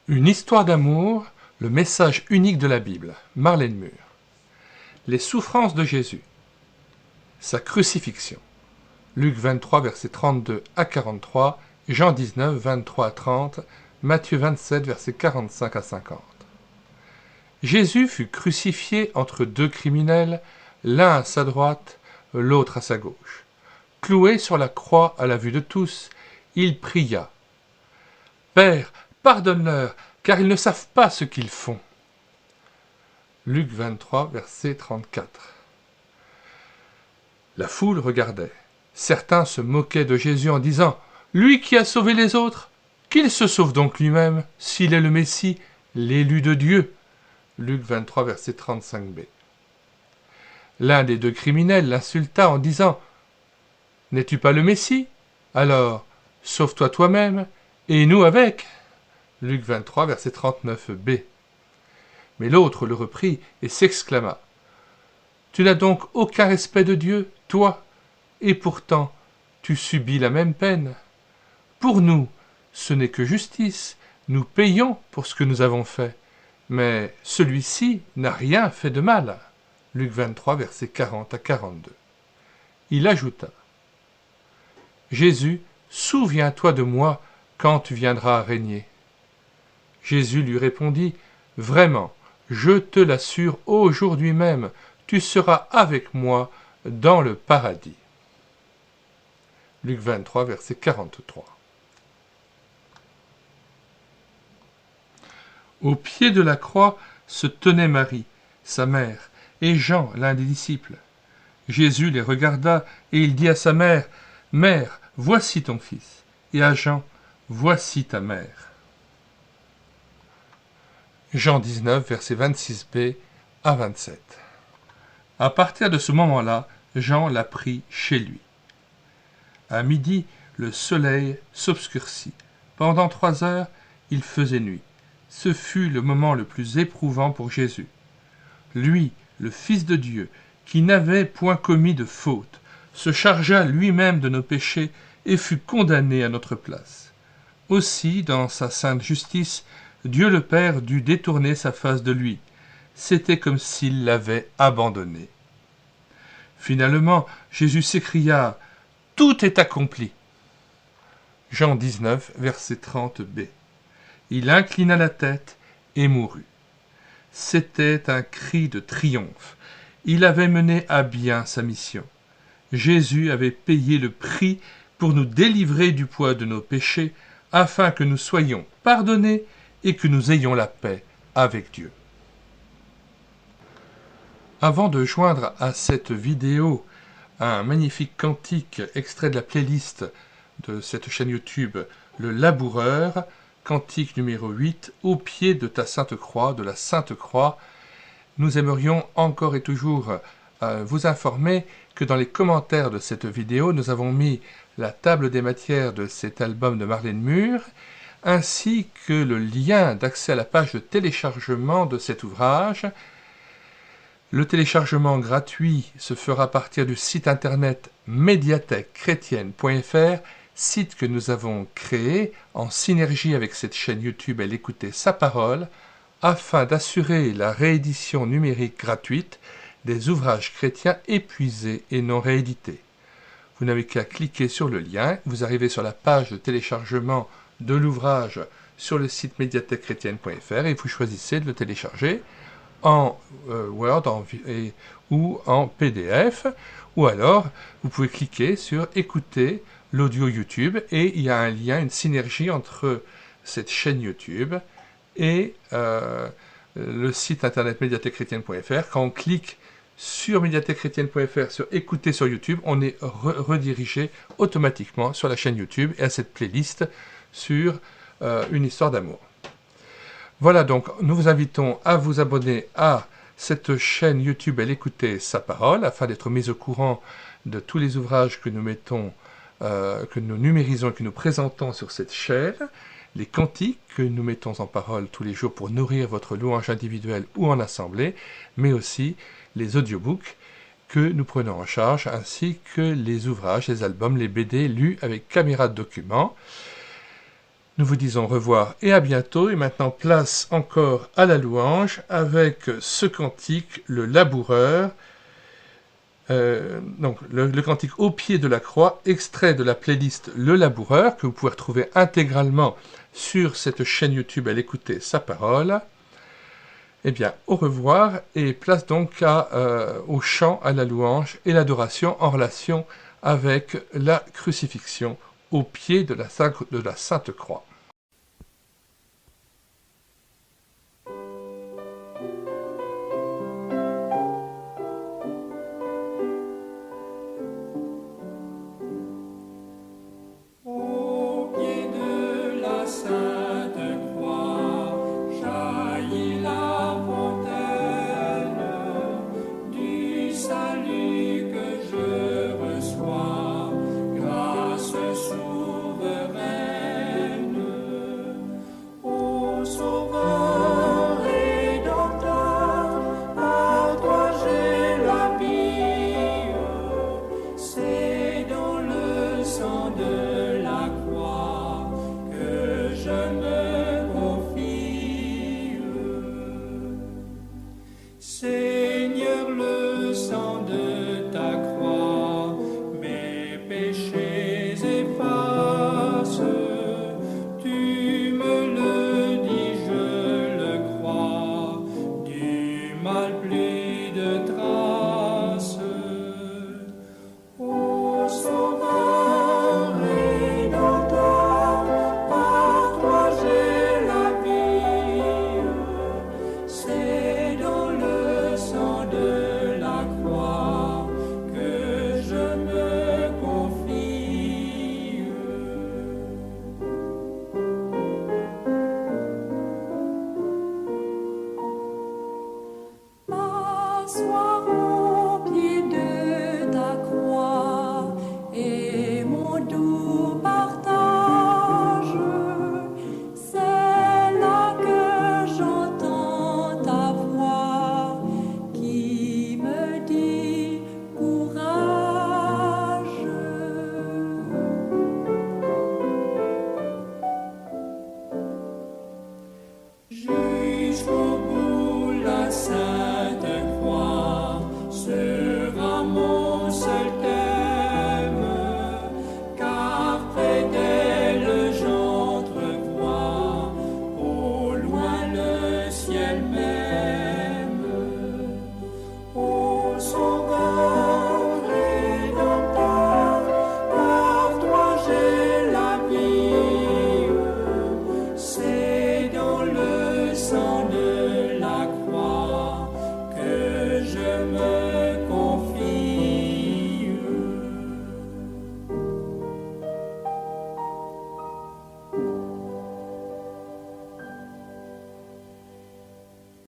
Une histoire d'amour, le message unique de la Bible. Marlène Mur. Les souffrances de Jésus. Sa crucifixion. Luc 23, versets 32 à 43, Jean 19, 23 à 30, Matthieu 27, versets 45 à 50. Jésus fut crucifié entre deux criminels, l'un à sa droite, l'autre à sa gauche. Cloué sur la croix à la vue de tous, il pria. « Père, pardonne-leur, car ils ne savent pas ce qu'ils font. » Luc 23, verset 34. La foule regardait. Certains se moquaient de Jésus en disant « Lui qui a sauvé les autres, qu'il se sauve donc lui-même, s'il est le Messie, l'élu de Dieu. » Luc 23, verset 35b. L'un des deux criminels l'insulta en disant « N'es-tu pas le Messie? Alors, sauve-toi toi-même, et nous avec. » Luc 23, verset 39b. Mais l'autre le reprit et s'exclama « Tu n'as donc aucun respect de Dieu, toi, et pourtant tu subis la même peine. Pour nous, ce n'est que justice, nous payons pour ce que nous avons fait, mais celui-ci n'a rien fait de mal. » Luc 23, versets 40 à 42. Il ajouta « Jésus, souviens-toi de moi quand tu viendras régner. » Jésus lui répondit « Vraiment, je te l'assure, aujourd'hui même, tu seras avec moi dans le paradis. » Luc 23, verset 43. Au pied de la croix se tenait Marie, sa mère, et Jean, l'un des disciples. Jésus les regarda et il dit à sa mère « Mère, voici ton fils » et à Jean « Voici ta mère. » Jean 19, versets 26b à 27. À partir de ce moment-là, Jean la prit chez lui. À midi, le soleil s'obscurcit. Pendant 3 heures, il faisait nuit. Ce fut le moment le plus éprouvant pour Jésus. Lui, le Fils de Dieu, qui n'avait point commis de faute, se chargea lui-même de nos péchés et fut condamné à notre place. Aussi, dans sa sainte justice, Dieu le Père dut détourner sa face de lui. C'était comme s'il l'avait abandonné. Finalement, Jésus s'écria « Tout est accompli !» Jean 19, verset 30b. Il inclina la tête et mourut. C'était un cri de triomphe. Il avait mené à bien sa mission. Jésus avait payé le prix pour nous délivrer du poids de nos péchés, afin que nous soyons pardonnés et que nous ayons la paix avec Dieu. Avant de joindre à cette vidéo un magnifique cantique extrait de la playlist de cette chaîne YouTube, Le Laboureur, cantique numéro 8, au pied de ta Sainte Croix, de la Sainte Croix, nous aimerions encore et toujours vous informer que dans les commentaires de cette vidéo, nous avons mis la table des matières de cet album de Marlène Mur, ainsi que le lien d'accès à la page de téléchargement de cet ouvrage. Le téléchargement gratuit se fera à partir du site internet médiathèquechrétienne.fr, site que nous avons créé en synergie avec cette chaîne YouTube Elle écoutait sa parole, afin d'assurer la réédition numérique gratuite des ouvrages chrétiens épuisés et non réédités. Vous n'avez qu'à cliquer sur le lien, vous arrivez sur la page de téléchargement de l'ouvrage sur le site médiathèquechrétienne.fr et vous choisissez de le télécharger en Word ou en PDF, ou alors vous pouvez cliquer sur écouter l'audio YouTube et il y a un lien, une synergie entre cette chaîne YouTube et le site internet médiathèquechrétienne.fr. Quand on clique sur médiathèquechrétienne.fr, sur écouter sur YouTube, on est redirigé automatiquement sur la chaîne YouTube et à cette playlist sur une histoire d'amour. Voilà, donc nous vous invitons à vous abonner à cette chaîne YouTube Elle écoutait sa parole, afin d'être mis au courant de tous les ouvrages que nous mettons, que nous numérisons et que nous présentons sur cette chaîne, les cantiques que nous mettons en parole tous les jours pour nourrir votre louange individuelle ou en assemblée, mais aussi les audiobooks que nous prenons en charge, ainsi que les ouvrages, les albums, les BD lus avec caméra de document. Nous vous disons au revoir et à bientôt. Et maintenant, place encore à la louange avec ce cantique, le laboureur. Donc le cantique au pied de la croix, extrait de la playlist Le Laboureur, que vous pouvez retrouver intégralement sur cette chaîne YouTube à l'écouter sa parole. Eh bien, au revoir, et place donc au chant, à la louange et l'adoration en relation avec la crucifixion au pied de la Sainte Croix.